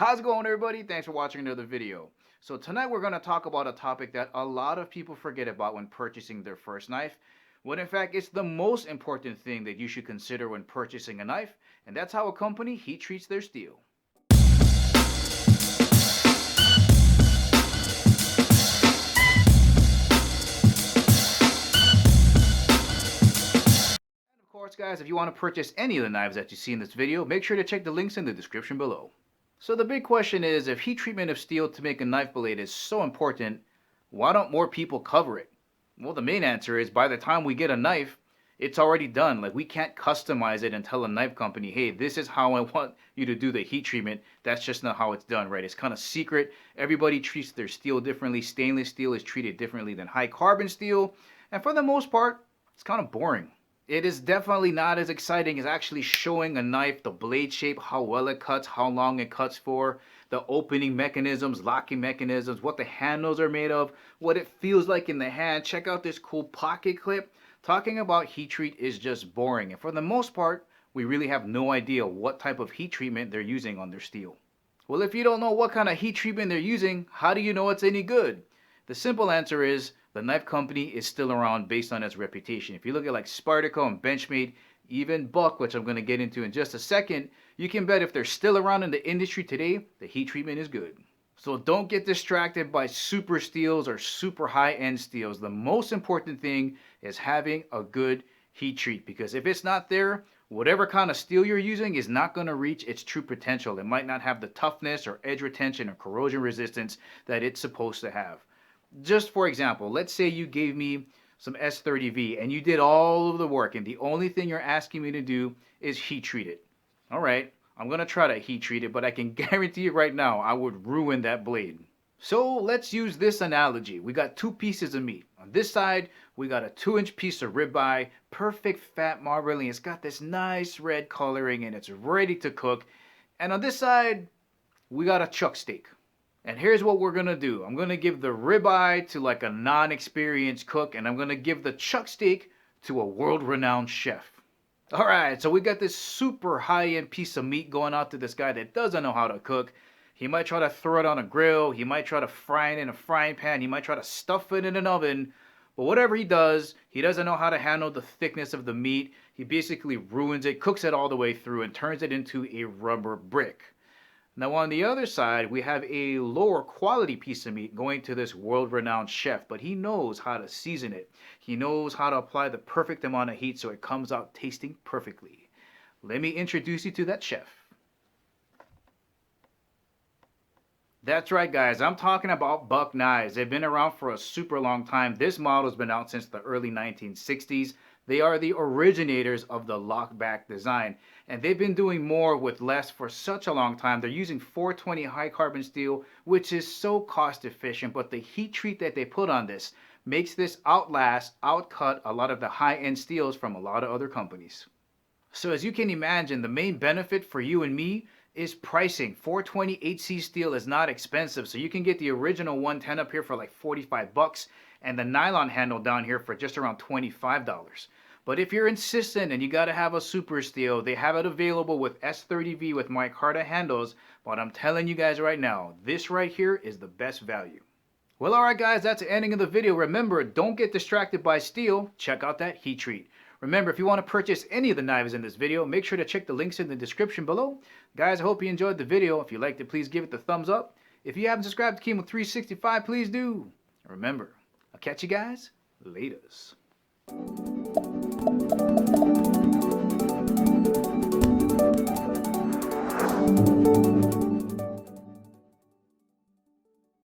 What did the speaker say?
How's it going, everybody? Thanks for watching another video. So tonight we're going to talk about a topic that a lot of people forget about when purchasing their first knife, when in fact it's the most important thing that you should consider when purchasing a knife, and that's how a company heat treats their steel. And of course, guys, if you want to purchase any of the knives that you see in this video, make sure to check the links in the description below. So the big question is, if heat treatment of steel to make a knife blade is so important, why don't more people cover it? Well, the main answer is by the time we get a knife, it's already done. Like, we can't customize it and tell a knife company, hey, this is how I want you to do the heat treatment. That's just not how it's done, right? It's kind of secret. Everybody treats their steel differently. Stainless steel is treated differently than high carbon steel. And for the most part, it's kind of boring. It is definitely not as exciting as actually showing a knife, the blade shape, how well it cuts, how long it cuts for, the opening mechanisms, locking mechanisms, what the handles are made of, what it feels like in the hand. Check out this cool pocket clip. Talking about heat treat is just boring. And for the most part, we really have no idea what type of heat treatment they're using on their steel. Well, if you don't know what kind of heat treatment they're using, how do you know it's any good? The simple answer is the knife company is still around based on its reputation. If you look at like Spardicco and Benchmade, even Buck, which I'm going to get into in just a second, you can bet if they're still around in the industry today, the heat treatment is good. So don't get distracted by super steels or super high-end steels. The most important thing is having a good heat treat, because if it's not there, whatever kind of steel you're using is not going to reach its true potential. It might not have the toughness or edge retention or corrosion resistance that it's supposed to have. Just for example, let's say you gave me some S30V and you did all of the work and the only thing you're asking me to do is heat treat it. All right, I'm going to try to heat treat it, but I can guarantee you right now I would ruin that blade. So let's use this analogy. We got two pieces of meat. On this side, we got a 2-inch piece of ribeye, perfect fat marbling. It's got this nice red coloring and it's ready to cook. And on this side, we got a chuck steak. And here's what we're gonna do. I'm gonna give the ribeye to like a non-experienced cook, and I'm gonna give the chuck steak to a world-renowned chef. All right, so we got this super high-end piece of meat going out to this guy that doesn't know how to cook. He might try to throw it on a grill. He might try to fry it in a frying pan. He might try to stuff it in an oven. But whatever he does, he doesn't know how to handle the thickness of the meat. He basically ruins it, cooks it all the way through, and turns it into a rubber brick. Now on the other side, we have a lower quality piece of meat going to this world-renowned chef, but he knows how to season it. He knows how to apply the perfect amount of heat so it comes out tasting perfectly. Let me introduce you to that chef. That's right, guys. I'm talking about Buck Knives. They've been around for a super long time. This model's been out since the early 1960s. They are the originators of the lockback design, and they've been doing more with less for such a long time. They're using 420 high carbon steel, which is so cost efficient, but the heat treat that they put on this makes this outcut a lot of the high-end steels from a lot of other companies. So as you can imagine, the main benefit for you and me is pricing. 420 HC steel is not expensive, so you can get the original 110 up here for like 45 bucks and the nylon handle down here for just around $25. But if you're insistent and you got to have a super steel, they have it available with S30V with micarta handles, but I'm telling you guys right now, this right here is the best value. Well, alright guys, that's the ending of the video. Remember, don't get distracted by steel. Check out that heat treat. Remember, if you want to purchase any of the knives in this video, make sure to check the links in the description below. Guys, I hope you enjoyed the video. If you liked it, please give it the thumbs up. If you haven't subscribed to Kimo365, please do. Remember, I'll catch you guys laters.